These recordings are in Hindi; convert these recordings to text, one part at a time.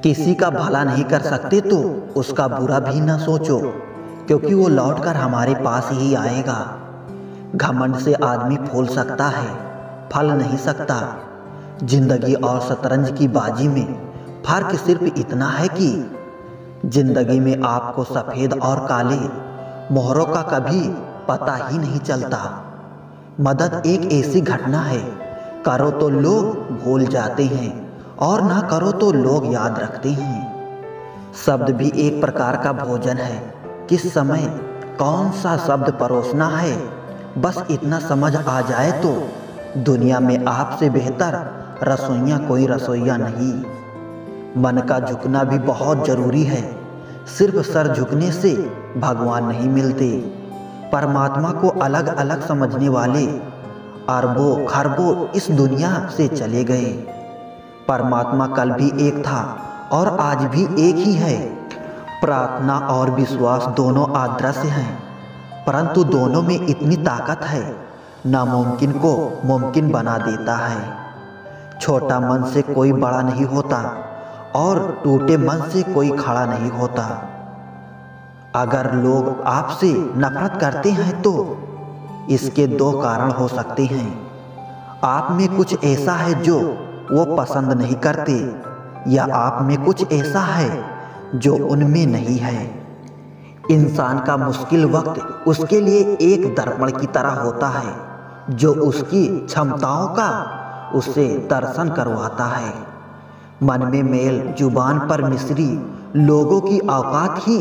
किसी का भला नहीं कर सकते तो उसका बुरा भी न सोचो, क्योंकि वो लौटकर हमारे पास ही आएगा। घमंड से आदमी फूल सकता है, फल नहीं सकता। जिंदगी और शतरंज की बाजी में फर्क सिर्फ इतना है कि जिंदगी में आपको सफेद और काले मोहरों का कभी पता ही नहीं चलता। मदद एक ऐसी घटना है, करो तो लोग भूल जाते हैं और ना करो तो लोग याद रखते हैं। शब्द भी एक प्रकार का भोजन है। किस समय कौन सा शब्द परोसना है, बस इतना समझ आ जाए तो दुनिया में आपसे बेहतर रसोइया कोई रसोइया नहीं। मन का झुकना भी बहुत जरूरी है। सिर्फ सर झुकने से भगवान नहीं मिलते। परमात्मा को अलग अलग समझने वाले अरबों खरबों इस दुनिया से चले गए। परमात्मा कल भी एक था और आज भी एक ही है। प्रार्थना और विश्वास दोनों अदृश्य हैं, परंतु दोनों में इतनी ताकत है, नामुमकिन को मुमकिन बना देता है। छोटा मन से कोई बड़ा नहीं होता और टूटे मन से कोई खड़ा नहीं होता। अगर लोग आपसे नफरत करते हैं तो इसके दो कारण हो सकते हैं। आप में कुछ ऐसा है जो वो पसंद नहीं करते, या आप में कुछ ऐसा है जो उनमें नहीं है। इंसान का मुश्किल वक्त उसके लिए एक दर्पण की तरह होता है, जो उसकी क्षमताओं का उससे दर्शन करवाता है। मन में मेल, जुबान पर मिश्री, लोगों की औकात ही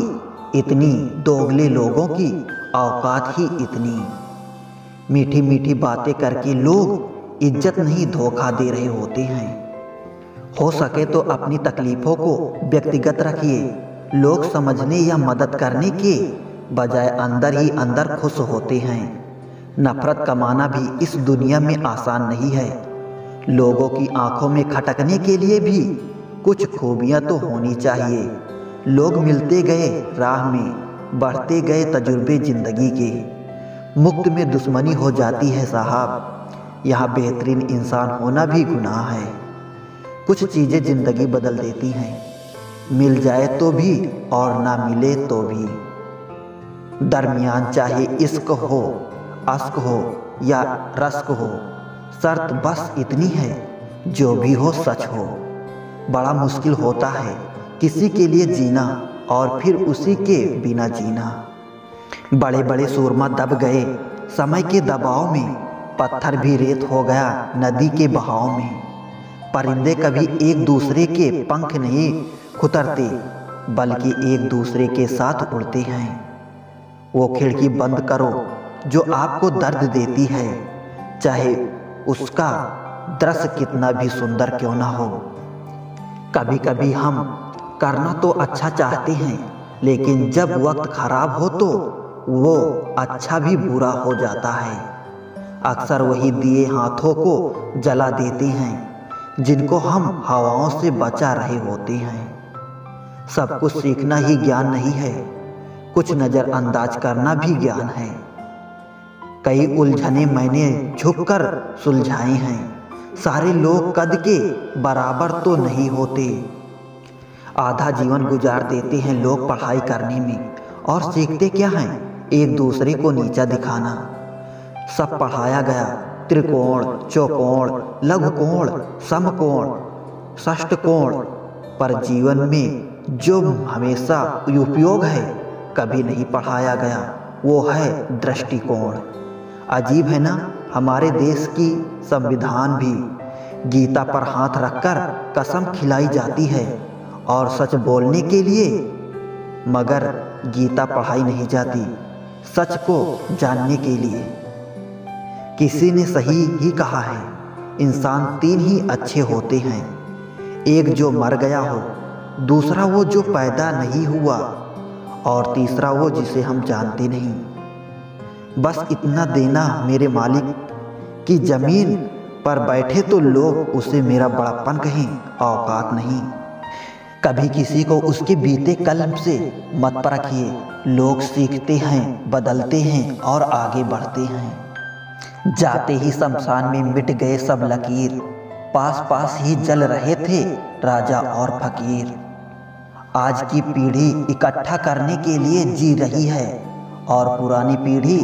इतनी, दोगले लोगों की औकात ही इतनी। मीठी मीठी बातें करके लोग इज्जत नहीं धोखा दे रहे होते हैं। हो सके तो अपनी तकलीफों को व्यक्तिगत रखिए। लोग समझने या मदद करने के बजाय अंदर ही अंदर खुश होते हैं। नफरत कमाना भी इस दुनिया में आसान नहीं है। लोगों की आंखों में खटकने के लिए भी कुछ खूबियां तो होनी चाहिए। लोग मिलते गए राह में, बढ़ते गए तजुर्बे जिंदगी के। मुक्त में दुश्मनी हो जाती है साहब, यहाँ बेहतरीन इंसान होना भी गुनाह है। कुछ चीज़ें जिंदगी बदल देती हैं, मिल जाए तो भी और ना मिले तो भी। दरमियान चाहे इश्क हो, अश्क हो या रश्क हो, शर्त बस इतनी है, जो भी हो सच हो। बड़ा मुश्किल होता है किसी के लिए जीना और फिर उसी के बिना जीना। बड़े बड़े सूरमा दब गए समय के दबाव में, पत्थर भी रेत हो गया नदी के बहाव में। परिंदे कभी एक दूसरे के पंख नहीं खुतरते, बल्कि एक दूसरे के साथ उड़ते हैं। वो खिड़की बंद करो जो आपको दर्द देती है, चाहे उसका दृश्य कितना भी सुंदर क्यों ना हो। कभी कभी हम करना तो अच्छा चाहते हैं, लेकिन जब वक्त खराब हो तो वो अच्छा भी बुरा हो जाता है। अक्सर वही दिए हाथों को जला देते हैं जिनको हम हवाओं से बचा रहे होते हैं। सब कुछ सीखना ही ज्ञान नहीं है, कुछ नज़रअंदाज करना भी ज्ञान है। कई उलझने मैंने झुककर सुलझाए हैं। सारे लोग कद के बराबर तो नहीं होते। आधा जीवन गुजार देते हैं लोग पढ़ाई करने में, और सीखते क्या हैं? एक दूसरे को नीचा दिखाना। सब पढ़ाया गया त्रिकोण, चौकोण, लघुकोण, समकोण, षष्ठकोण, पर जीवन में जो हमेशा उपयोग है कभी नहीं पढ़ाया गया, वो है दृष्टिकोण। अजीब है ना, हमारे देश की संविधान भी गीता पर हाथ रखकर कसम खिलाई जाती है और सच बोलने के लिए, मगर गीता पढ़ाई नहीं जाती सच को जानने के लिए। किसी ने सही ही कहा है, इंसान तीन ही अच्छे होते हैं, एक जो मर गया हो, दूसरा वो जो पैदा नहीं हुआ, और तीसरा वो जिसे हम जानते नहीं। बस इतना देना मेरे मालिक की ज़मीन पर बैठे तो लोग उसे मेरा बड़प्पन कहें, औकात नहीं। कभी किसी को उसके बीते कल से मत परखिए। लोग सीखते हैं, बदलते हैं और आगे बढ़ते हैं। जाते ही शमशान में मिट गए सब लकीर, पास पास ही जल रहे थे राजा और फकीर। आज की पीढ़ी इकट्ठा करने के लिए जी रही है और पुरानी पीढ़ी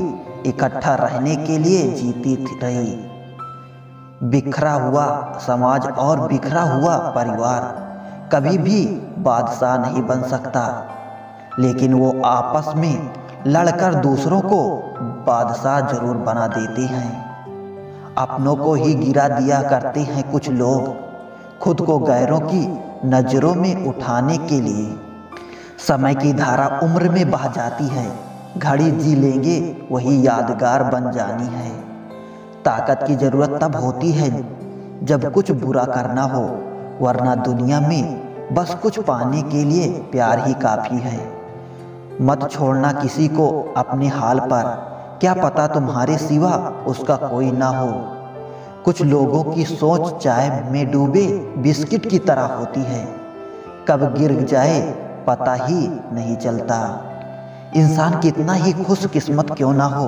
इकट्ठा रहने के लिए जीती रही। बिखरा हुआ समाज और बिखरा हुआ परिवार कभी भी बादशाह नहीं बन सकता, लेकिन वो आपस में लड़कर दूसरों को बादशाह जरूर बना देते हैं। अपनों को ही गिरा दिया करते हैं कुछ लोग, खुद को गैरों की नजरों में उठाने के लिए। समय की धारा उम्र में बह जाती है, घड़ी जी लेंगे वही यादगार बन जानी है। ताकत की जरूरत तब होती है जब कुछ बुरा करना हो, वरना दुनिया में बस कुछ पाने के लिए प्यार ही काफी है। मत छोड़ना किसी को अपने हाल पर, क्या पता तुम्हारे सिवा उसका कोई ना हो। कुछ लोगों की सोच चाय में डूबे बिस्किट की तरह होती है, कब गिर जाए पता ही नहीं चलता। इंसान कितना ही खुशकिस्मत क्यों ना हो,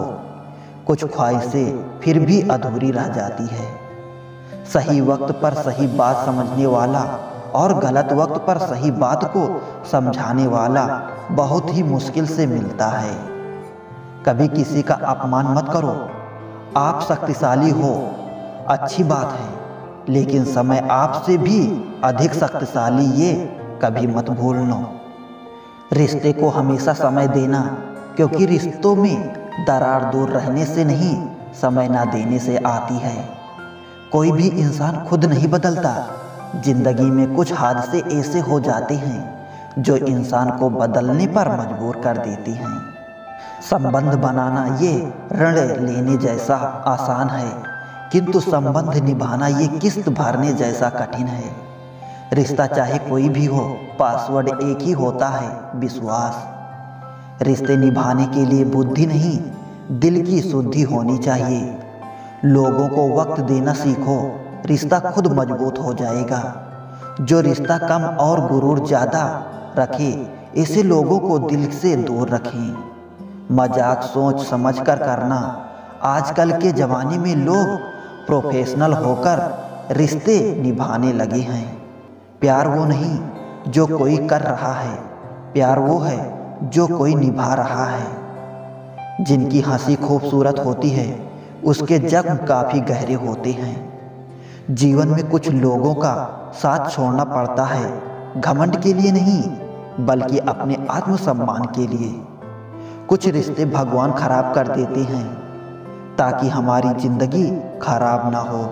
कुछ ख्वाहिशें फिर भी अधूरी रह जाती है। सही वक्त पर सही बात समझने वाला और गलत वक्त पर सही बात को समझाने वाला बहुत ही मुश्किल से मिलता है। कभी किसी का अपमान मत करो। आप शक्तिशाली हो, अच्छी बात है, लेकिन समय आपसे भी अधिक शक्तिशाली ये कभी मत भूलना। रिश्ते को हमेशा समय देना, क्योंकि रिश्तों में दरार दूर रहने से नहीं, समय ना देने से आती है। कोई भी इंसान खुद नहीं बदलता। जिंदगी में कुछ हादसे ऐसे हो जाते हैं जो इंसान को बदलने पर मजबूर कर देती हैं। संबंध बनाना ये ऋण लेने जैसा आसान है, किंतु संबंध निभाना ये किस्त भरने जैसा कठिन है। रिश्ता चाहे कोई भी हो, पासवर्ड एक ही होता है, विश्वास। रिश्ते निभाने के लिए बुद्धि नहीं, दिल की शुद्धि होनी चाहिए। लोगों को वक्त देना सीखो, रिश्ता खुद मजबूत हो जाएगा। जो रिश्ता कम और गुरूर ज़्यादा रखे, ऐसे लोगों को दिल से दूर रखें। मजाक सोच समझ कर करना। आजकल के ज़माने में लोग प्रोफेशनल होकर रिश्ते निभाने लगे हैं। प्यार वो नहीं जो कोई कर रहा है, प्यार वो है जो कोई निभा रहा है। जिनकी हंसी खूबसूरत होती है, उसके जख्म काफ़ी गहरे होते हैं। जीवन में कुछ लोगों का साथ छोड़ना पड़ता है, घमंड के लिए नहीं, बल्कि अपने आत्मसम्मान के लिए। कुछ रिश्ते भगवान खराब कर देते हैं ताकि हमारी जिंदगी खराब ना हो।